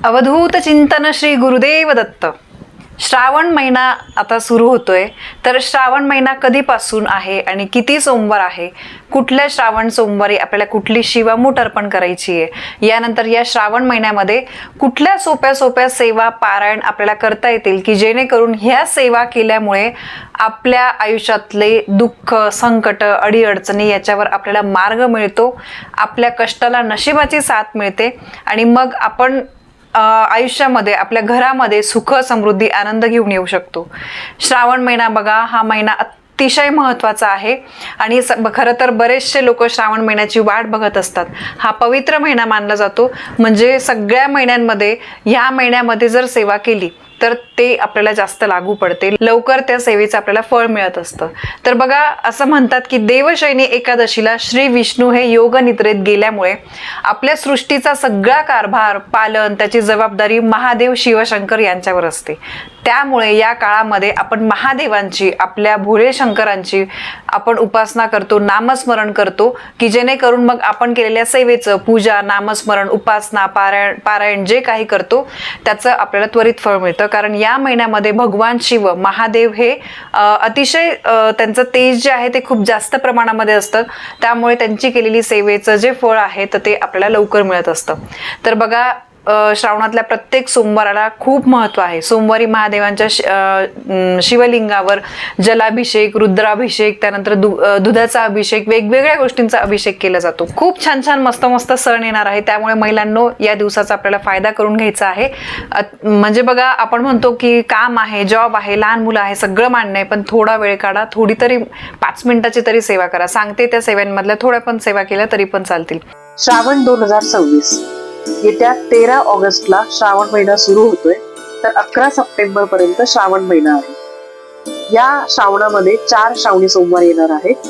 अवधूत चिंतन श्री गुरुदेव दत्त। श्रावण महिना आता सुरू होतोय, तर श्रावण महिना कधीपासून आहे आणि किती सोमवार आहे, कुठल्या श्रावण सोमवारी आपल्याला कुठली शिवामूठ अर्पण करायची आहे, यानंतर या श्रावण महिन्यामध्ये कुठल्या सोप्या सोप्या सेवा पारायण आपल्याला करता येतील की जेणेकरून ह्या सेवा केल्यामुळे आपल्या आयुष्यातले दुःख, संकट, अडीअडचणी याच्यावर आपल्याला मार्ग मिळतो, आपल्या कष्टाला नशिबाची साथ मिळते आणि मग आपण आयुष्यामध्ये आपल्या घरामध्ये सुख, समृद्धी, आनंद घेऊन येऊ शकतो। श्रावण महिना बघा, हा महिना अतिशय महत्त्वाचा आहे आणि खरं तर बरेचसे लोक श्रावण महिन्याची वाट बघत असतात। हा पवित्र महिना मानला जातो, म्हणजे सगळ्या महिन्यांमध्ये ह्या महिन्यामध्ये जर सेवा केली तर ते आपल्याला जास्त लागू पडते, लवकर त्या सेवेचं आपल्याला फळ मिळत असतं। तर बघा, असं म्हणतात की देवशयनी एकादशीला श्री विष्णू हे योग निद्रेत गेल्यामुळे आपल्या सृष्टीचा सगळा कारभार, पालन, त्याची जबाबदारी महादेव शिवशंकर यांच्यावर असते। त्यामुळे या काळामध्ये आपण महादेवांची, आपल्या भोळे शंकरांची आपण उपासना करतो, नामस्मरण करतो की जेणेकरून मग आपण केलेल्या सेवेचं, पूजा, नामस्मरण, उपासना, पारायण जे काही करतो त्याचं आपल्याला त्वरित फळ मिळतं। कारण या महिन्यामध्ये भगवान शिव, महादेव हे अतिशय त्यांचं तेज जे आहे ते खूप जास्त प्रमाणामध्ये असतं, त्यामुळे त्यांची केलेली सेवेचं जे फळ आहे तर ते आपल्याला लवकर मिळत असतं। तर बघा, श्रावणातल्या प्रत्येक सोमवाराला खूप महत्त्व आहे। सोमवारी महादेवांच्या शिवलिंगावर जलाभिषेक, रुद्राभिषेक, त्यानंतर दुधाचा अभिषेक, वेगवेगळ्या गोष्टींचा अभिषेक केला जातो। खूप छान छान मस्त मस्त सण येणार आहे, त्यामुळे महिलांनो या दिवसाचा आपल्याला फायदा करून घ्यायचा आहे। म्हणजे बघा, आपण म्हणतो की काम आहे, जॉब आहे, लहान मुलं आहे, सगळं मान्य आहे, पण थोडा वेळ काढा, थोडी तरी 5 मिनिटाची तरी सेवा करा। सांगते त्या सेवांमधल्या थोड्या पण सेवा केल्या तरी पण चालतील। श्रावण 2026 येत्या 13 ऑगस्टला श्रावण महिना सुरू होतोय, तर 11 सप्टेंबर पर्यंत श्रावण महिना आहे। या श्रावणामध्ये 4 श्रावणी सोमवार येणार आहेत।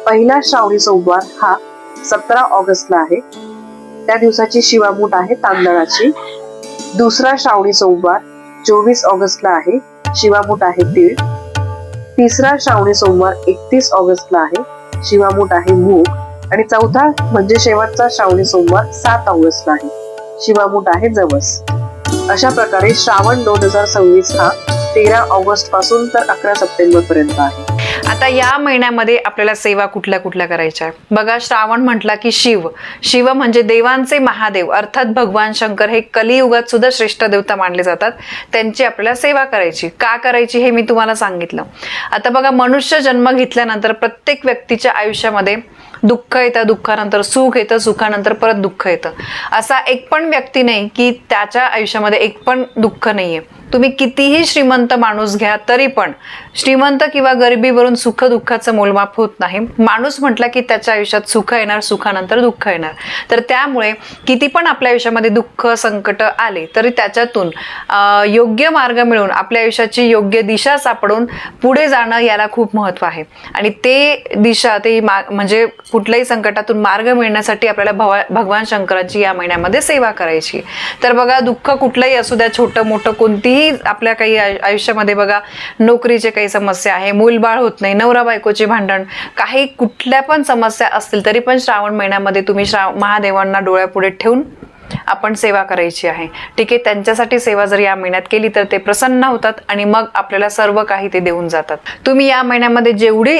पहिला श्रावणी सोमवार हा 17 ऑगस्टला आहे, त्या दिवसाची शिवामूठ आहे तांदळाची। दुसरा श्रावणी सोमवार 24 ऑगस्टला आहे, शिवामूठ आहे तीळ। तिसरा श्रावणी सोमवार 31 ऑगस्टला आहे, शिवामूठ आहे मूग। आणि चौथा म्हणजे शेवटचा श्रावणी सोमवार 7 ऑगस्टला आहे, शिवामूठ आहे जवस। अशा प्रकारे श्रावण 2026 हा 13 ऑगस्ट पासून तर 11 सप्टेंबर पर्यंत आहे। आता या महिन्यामध्ये आपल्याला सेवा कुठल्या कुठल्या करायच्या आहे बघा। श्रावण म्हटला की शिव म्हणजे देवांचे महादेव अर्थात भगवान शंकर हे कलियुगात सुद्धा श्रेष्ठ देवता मानले जातात। त्यांची आपल्याला सेवा करायची, का करायची हे मी तुम्हाला सांगितलं। आता बघा, मनुष्य जन्म घेतल्यानंतर प्रत्येक व्यक्तीच्या आयुष्यामध्ये दुःख येतं, दुःखानंतर सुख येतं, सुखानंतर परत दुःख येतं। असा एक पण व्यक्ती नाही की त्याच्या आयुष्यामध्ये एक पण दुःख नाहीये। तुम्ही कितीही श्रीमंत माणूस घ्या तरी पण श्रीमंत किंवा गरिबीवरून सुख दुःखाचं मोलमाप होत नाही। माणूस म्हटला की त्याच्या आयुष्यात सुख येणार, सुखानंतर दुःख येणार। तर त्यामुळे किती पण आपल्या आयुष्यामध्ये दुःख, संकट आले तरी त्याच्यातून योग्य मार्ग मिळून आपल्या आयुष्याची योग्य दिशा सापडून पुढे जाणं याला खूप महत्त्व आहे। आणि ते दिशा, म्हणजे कुठल्याही संकटातून मार्ग मिळण्यासाठी आपल्याला भगवान शंकरांची या महिन्यामध्ये सेवा करायची। तर बघा, दुःख कुठलंही असू द्या, छोटं मोठं कोणतीही आपल्या काही आयुष्यामध्ये बघा, नोकरीचे काही समस्या आहे, मूलबाळ होत नाही, नवरा बायकोचे भांडण, काही कुठल्या पण समस्या असतील तरी पण श्रावण महिन्यामध्ये तुम्ही महादेवांना डोळ्यापुढे ठेवून आपण सेवा करायची आहे। ठीक आहे, त्यांच्यासाठी सेवा जर या महिन्यात केली तर ते प्रसन्न होतात आणि मग आपल्याला सर्व काही ते देऊन जातात। तुम्ही या महिन्यामध्ये जेवढी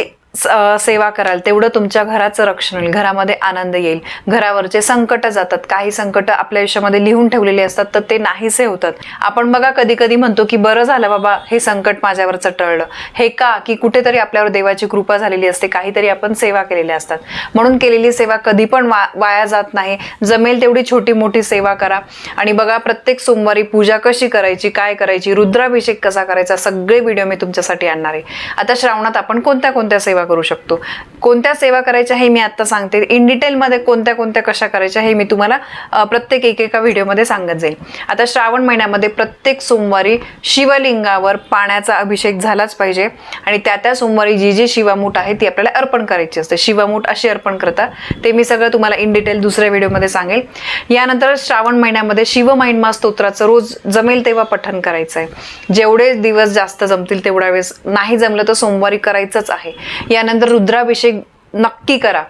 सेवा कराल तेवढं तुमच्या घराचं रक्षण होईल, घरामध्ये आनंद येईल, घरावरचे संकट जातात। काही संकट आपल्या आयुष्यामध्ये लिहून ठेवलेले असतात तर ते नाहीसे होतात। आपण बघा, कधी कधी म्हणतो की बरं झालं बाबा हे संकट माझ्यावरचं टळलं, हे का की कुठेतरी आपल्यावर देवाची कृपा झालेली असते, काहीतरी आपण सेवा केलेल्या असतात। म्हणून केलेली सेवा कधी पण वाया जात नाही। जमेल तेवढी छोटी मोठी सेवा करा। आणि बघा, प्रत्येक सोमवारी पूजा कशी करायची, काय करायची, रुद्राभिषेक कसा करायचा, सगळे व्हिडिओ मी तुमच्यासाठी आणणार आहे। आता श्रावणात आपण कोणत्या कोणत्या सेवा करू शकतो, कोणत्या सेवा करायच्या हे मी आता सांगते। इन डिटेल मध्ये कोणत्या कोणत्या कशा करायच्या हे मी तुम्हाला प्रत्येक एकेका व्हिडिओमध्ये सांगत जाईल। आता श्रावण महिन्यामध्ये प्रत्येक सोमवारी शिवलिंगावर पाण्याचा अभिषेक झालाच पाहिजे आणि त्या सोमवारी जी जी शिवामूठ आहे ती आपल्याला अर्पण करायची असते। शिवामूठ अशी अर्पण करता ते मी सगळं तुम्हाला इन डिटेल दुसऱ्या व्हिडिओमध्ये सांगेल। यानंतर श्रावण महिन्यामध्ये शिव महिमा स्तोत्राचं रोज जमेल तेव्हा पठण करायचं आहे। जेवढे दिवस जास्त जमतील तेवढ्या वेळेस, नाही जमलं तर सोमवारी करायचंच आहे। यानंतर रुद्राभिषेक नक्की करा।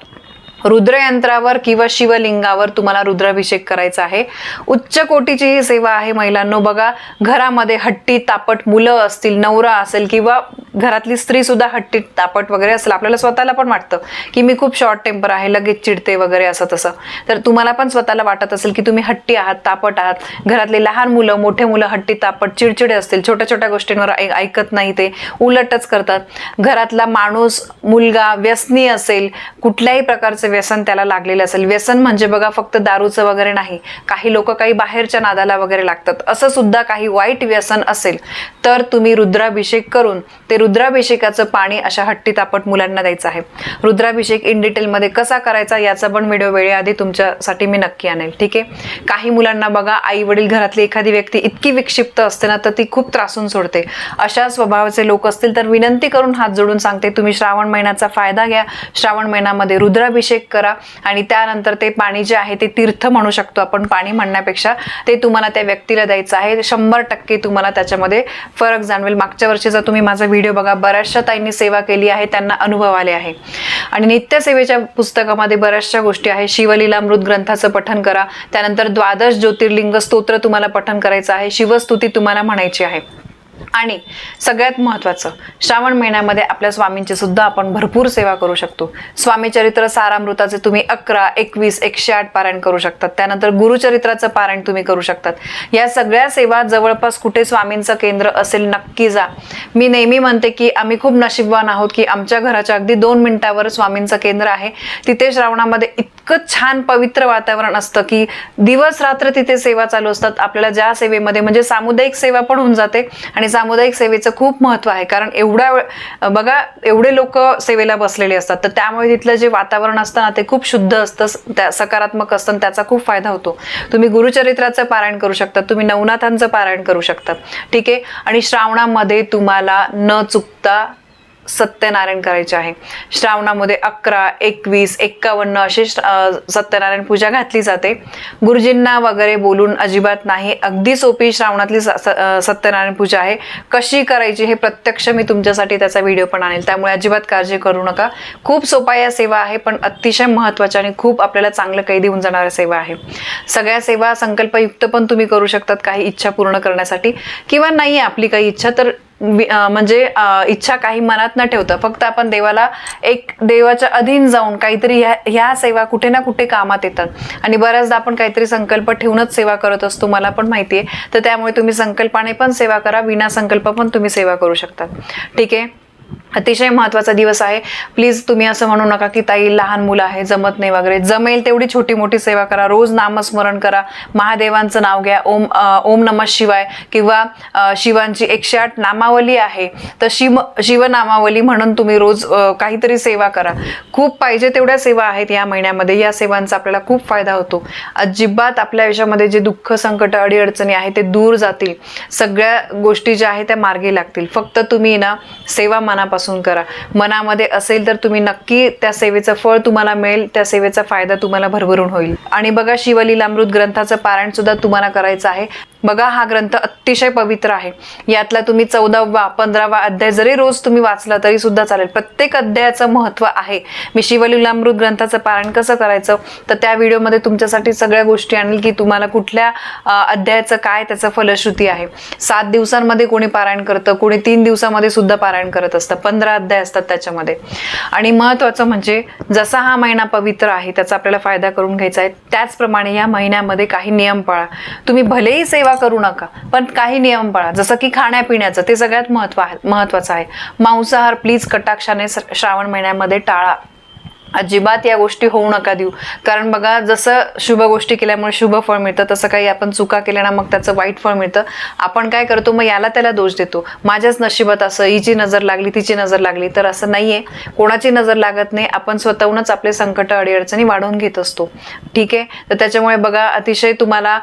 रुद्रयंत्रावर किंवा शिवलिंगावर तुम्हाला रुद्राभिषेक करायचा आहे. उच्च कोटीची ही सेवा आहे महिलांनो. बघा, घरामध्ये हट्टी तापट मुलं असतील, नवरा असेल किंवा घरातली स्त्री सुद्धा हट्टी तापट वगैरे असेल, आपल्याला स्वतःला पण वाटतं की मी खूप शॉर्ट टेम्पर आहे, लगेच चिडते वगैरे असं तसं, तर तुम्हाला पण स्वतःला वाटत असेल की तुम्ही हट्टी आहात, तापट आहात. घरातले लहान मुलं मोठे मुलं हट्टी तापट चिडचिडे असतील, छोट्या छोट्या गोष्टींवर ऐकत नाही, ते उलटच करतात. घरातला माणूस मुलगा व्यसनी असेल, कुठल्याही प्रकारचे व्यसन त्याला लागलेलं असेल. व्यसन म्हणजे बघा फक्त दारूचं वगैरे नाही, काही लोक काही बाहेरच्या नादाला वगैरे लागतात, असं सुद्धा काही वाईट व्यसन असेल तर तुम्ही रुद्राभिषेक करून ते रुद्राभिषेकाचं पाणी अशा हट्टी तापट मुलांना द्यायचं आहे. रुद्राभिषेक इन डिटेलमध्ये कसा करायचा याचा पण व्हिडिओ वेळेआधी तुमच्यासाठी मी नक्की आणेल. ठीक आहे. काही मुलांना बघा, आई वडील घरातली एखादी व्यक्ती इतकी विक्षिप्त असते ना, तर ती खूप त्रासून सोडते. अशा स्वभावाचे लोक असतील तर विनंती करून हात जोडून सांगते, तुम्ही श्रावण महिन्याचा फायदा घ्या. श्रावण महिन्यामध्ये रुद्राभिषेक करा आणि त्यानंतर ते पाणी जे आहे ते तीर्थ म्हणू शकतो आपण, पाणी म्हणण्यापेक्षा ते तुम्हाला त्या व्यक्तीला द्यायचं आहे. 100% तुम्हाला त्याच्यामध्ये फरक जाणवेल. मागच्या वर्षीचा तुम्ही माझा व्हिडिओ बघा, बऱ्याचशा ताईंनी सेवा केली आहे, त्यांना अनुभव आले आहे. आणि नित्यसेवेच्या पुस्तकामध्ये बऱ्याचशा गोष्टी आहे. शिवलीलामृत ग्रंथाचं पठण करा. त्यानंतर 12 ज्योतिर्लिंग स्तोत्र तुम्हाला पठण करायचं आहे. शिवस्तुती तुम्हाला म्हणायची आहे. आणि सगळ्यात महत्त्वाचं, श्रावण महिन्यामध्ये आपल्या स्वामींची सुद्धा आपण भरपूर सेवा करू शकतो. स्वामी चरित्र सारामृताचे तुम्ही 11, 21, 108 पारायण करू शकतात. त्यानंतर गुरुचरित्राचं पारायण तुम्ही करू शकतात. या सगळ्या सेवा जवळपास कुठे स्वामींचं केंद्र असेल नक्की जा. मी नेहमी म्हणते की आम्ही खूप नशीबवान आहोत की आमच्या घराच्या अगदी 2 मिनिटावर स्वामींचं केंद्र आहे. तिथे श्रावणामध्ये इतकं छान पवित्र वातावरण असतं की दिवस रात्र तिथे सेवा चालू असतात. आपल्याला ज्या सेवेमध्ये म्हणजे सामुदायिक सेवा पण होऊन जाते आणि सामुदायिक सेवेचं खूप महत्त्व आहे. कारण बघा एवढे लोक सेवेला बसलेले असतात, तर त्यामुळे तिथलं जे वातावरण असतं ना ते खूप शुद्ध असतं, सकारात्मक असतं, त्याचा खूप फायदा होतो. तुम्ही गुरुचरित्राचं पारायण करू शकता, तुम्ही नवनाथांचं पारायण करू शकता. ठीक आहे. आणि श्रावणामध्ये तुम्हाला न चुकता सत्यनारायण करायचे आहे. श्रावणामध्ये 11, 21, 51 अशी सत्यनारायण पूजा घातली जाते. गुरुजींना वगैरे बोलून अजिबात नाही. अगदी सोपी श्रावणातली सत्यनारायण पूजा आहे. कशी करायची हे प्रत्यक्ष मी तुमच्यासाठी त्याचा व्हिडिओ पण आणेल, त्यामुळे अजिबात काळजी करू नका. खूप सोपा या सेवा आहे, पण अतिशय महत्त्वाच्या आणि खूप आपल्याला चांगलं काही देऊन जाणाऱ्या सेवा आहे. सगळ्या सेवा संकल्पयुक्त पण तुम्ही करू शकतात काही इच्छा पूर्ण करण्यासाठी, किंवा नाही आपली काही इच्छा तर म्हणजे इच्छा काही मनात न ठेवता फक्त आपण देवाला एक देवाच्या अधीन जाऊन काहीतरी ह्या सेवा कुठे ना कुठे कामात येतात. आणि बऱ्याचदा आपण काहीतरी संकल्प ठेवूनच सेवा करत असतो, मला पण माहिती आहे. तर त्यामुळे तुम्ही संकल्पाने पण सेवा करा, विना संकल्प पण तुम्ही सेवा करू शकता. ठीक आहे. अतिशय महत्त्वाचा दिवस आहे. प्लीज तुम्ही असं म्हणू नका की ताई लहान मुलं आहे जमत नाही वगैरे. जमेल तेवढी छोटी मोठी सेवा करा. रोज नामस्मरण करा, महादेवांचं नाव घ्या, ओम नमः शिवाय, किंवा शिवांची 108 नामावली आहे तर शिवनामावली म्हणून तुम्ही रोज काहीतरी सेवा करा. खूप पाहिजे तेवढ्या सेवा आहेत या महिन्यामध्ये. या सेवांचा आपल्याला खूप फायदा होतो. अजिबात आपल्या आयुष्यामध्ये जे दुःख संकट अडीअडचणी आहे ते दूर जातील. सगळ्या गोष्टी ज्या आहेत त्या मार्गी लागतील. फक्त तुम्ही ना सेवा मनापासून करा. मनामध्ये असेल तर तुम्ही नक्की त्या सेवेचं फळ तुम्हाला मिळेल, त्या सेवेचा फायदा तुम्हाला भरभरून होईल. आणि बघा, शिवलीलामृत ग्रंथाचं पारायण सुद्धा तुम्हाला करायचं आहे. बघा, हा ग्रंथ अतिशय पवित्र आहे. यातला तुम्ही 14वा 15वा अध्याय जरी रोज तुम्ही वाचला तरी सुद्धा चालेल. प्रत्येक अध्यायाचं महत्त्व आहे. मी शिवलीलामृत ग्रंथाचं पारायण कसं करायचं तर त्या व्हिडिओमध्ये तुमच्यासाठी सगळ्या गोष्टी आणेल की तुम्हाला कुठल्या अध्यायाचं काय त्याचं फलश्रुती आहे. 7 दिवसांमध्ये कोणी पारायण करतं, कोणी 3 दिवसामध्ये सुद्धा पारायण करत असतं. 15 अध्याय असतात त्याच्यामध्ये. आणि महत्त्वाचं म्हणजे जसा हा महिना पवित्र आहे त्याचा आपल्याला फायदा करून घ्यायचा आहे, त्याचप्रमाणे या महिन्यामध्ये काही नियम पाळा. तुम्ही भलेही सेवा करू नका पण काही नियम पाळा, जसं की खाण्यापिण्याचं, ते सगळ्यात महत्त्वाचं आहे. मांसाहार प्लीज कटाक्षाने श्रावण महिन्यामध्ये टाळा. अजिबात या गोष्टी होऊ नका देऊ. कारण बघा, जसं शुभ गोष्टी केल्यामुळे शुभ फळ मिळतं तसं काही आपण चुका केल्या ना मग त्याचं वाईट फळ मिळतं. आपण काय करतो, मग याला त्याला दोष देतो. माझ्याच नशिबात असं, हिची नजर लागली, तिची नजर लागली. तर असं नाहीये, कोणाची नजर लागत नाही. आपण स्वतःहूनच आपले संकट अडीअडचणी वाढवून घेत असतो. ठीक आहे. तर त्याच्यामुळे बघा, अतिशय तुम्हाला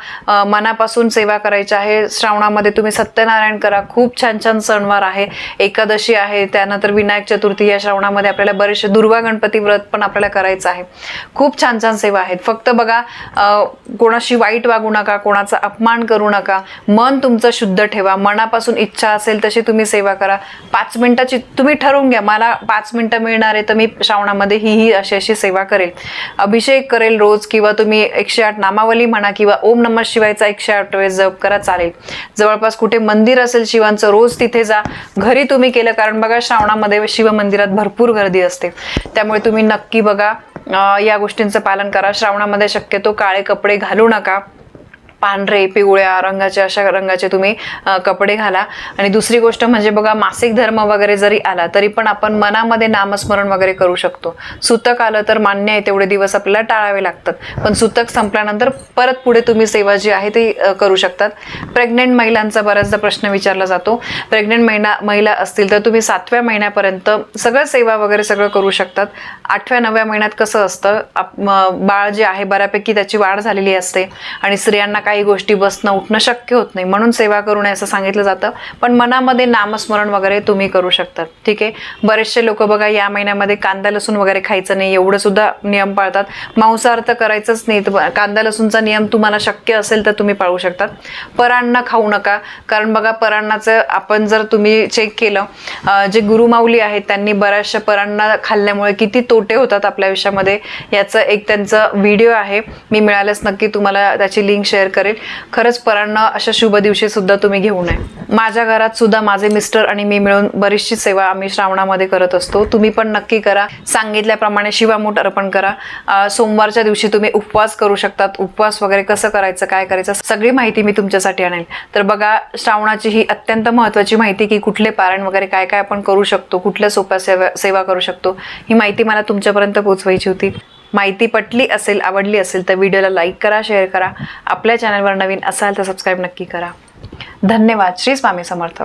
मनापासून सेवा करायची आहे. श्रावणामध्ये तुम्ही सत्यनारायण करा. खूप छान छान सणवार आहे. एकादशी आहे, त्यानंतर विनायक चतुर्थी. या श्रावणामध्ये आपल्याला बरेचसे दुर्वा गणपती व्रत पण आपल्याला करायचं आहे. खूप छान छान सेवा आहेत. फक्त बघा, कोणाशी वाईट वागू नका, कोणाचा अपमान करू नका, मन तुमचं शुद्ध ठेवा, मनापासून इच्छा असेल तशी तुम्ही सेवा करा. 5 मिनिटाची तुम्ही ठरवून घ्या, मला 5 मिनिटं मिळणार आहे तर मी श्रावणामध्ये ही अशी सेवा करेल, अभिषेक करेल रोज, किंवा तुम्ही 108 नामावली म्हणा, किंवा ओम नमः शिवायचा 108 वेळेस जप करा, चालेल. जवळपास कुठे मंदिर असेल शिवांचं, रोज तिथे जा. घरी तुम्ही केलं, कारण बघा श्रावणामध्ये शिव मंदिरात भरपूर गर्दी असते, त्यामुळे तुम्ही नक्की बघा या गोष्टींचं पालन करा. श्रावणामध्ये शक्यतो काळे कपडे घालू नका, पांढरे पिवळ्या रंगाचे अशा रंगाचे तुम्ही कपडे घाला. आणि दुसरी गोष्ट म्हणजे बघा, मासिक धर्म वगैरे जरी आला तरी पण आपण मनामध्ये नामस्मरण वगैरे करू शकतो. सुतक आलं तर मान्य आहे, तेवढे दिवस आपल्याला टाळावे लागतात, पण सुतक संपल्यानंतर परत पुढे तुम्ही सेवा जी आहे ती करू शकतात. प्रेग्नेंट महिलांचा बऱ्याचदा प्रश्न विचारला जातो. प्रेग्नेंट महिला असतील तर तुम्ही 7व्या महिन्यापर्यंत सगळं सेवा वगैरे सगळं करू शकतात. 8व्या-9व्या महिन्यात कसं असतं, बाळ जे आहे बऱ्यापैकी त्याची वाढ झालेली असते आणि स्त्रियांना काही गोष्टी बसणं उठणं शक्य होत नाही, म्हणून सेवा करू नये असं सांगितलं जातं. पण मनामध्ये नामस्मरण वगैरे तुम्ही करू शकतात. ठीक आहे. बरेचसे लोक बघा या महिन्यामध्ये कांदा लसूण वगैरे खायचं नाही, एवढं सुद्धा नियम पाळतात. मांसाहार तर करायचंच नाही, कांदा लसूणचा नियम तुम्हाला शक्य असेल तर तुम्ही पाळू शकतात. परान्न खाऊ नका, कारण बघा परान्नाचं आपण जर तुम्ही चेक केलं, जे गुरुमाऊली आहेत त्यांनी बऱ्याचशा परांना खाल्ल्यामुळे किती तोटे होतात आपल्या आयुष्यामध्ये, याचं एक त्यांचा व्हिडिओ आहे, मी मिळाल्यास नक्की तुम्हाला त्याची लिंक शेअर करेल. खरंच परांना अशा शुभ दिवशी सुद्धा तुम्ही घेऊ नये. माझ्या घरात सुद्धा माझे मिस्टर आणि मी मिळून बरीचशी सेवा आम्ही श्रावणामध्ये करत असतो. तुम्ही पण नक्की करा. सांगितल्याप्रमाणे शिवामूठ अर्पण करा. सोमवारच्या दिवशी तुम्ही उपवास करू शकतात. उपवास वगैरे कसं करायचं, काय करायचं, सगळी माहिती मी तुमच्यासाठी आणेल. तर बघा, श्रावणाची ही अत्यंत महत्त्वाची माहिती की कुठले पारायण वगैरे काय काय आपण करू शकतो, कुठल्या सोप्या सेवा करू शकतो, ही माहिती मला तुमच्यापर्यंत पोहोचवायची होती. माहिती पटली असेल, आवडली असेल तर व्हिडिओला लाईक करा, शेअर करा. आपल्या चॅनलवर नवीन असाल तर सबस्क्राईब नक्की करा. धन्यवाद. श्री स्वामी समर्थ.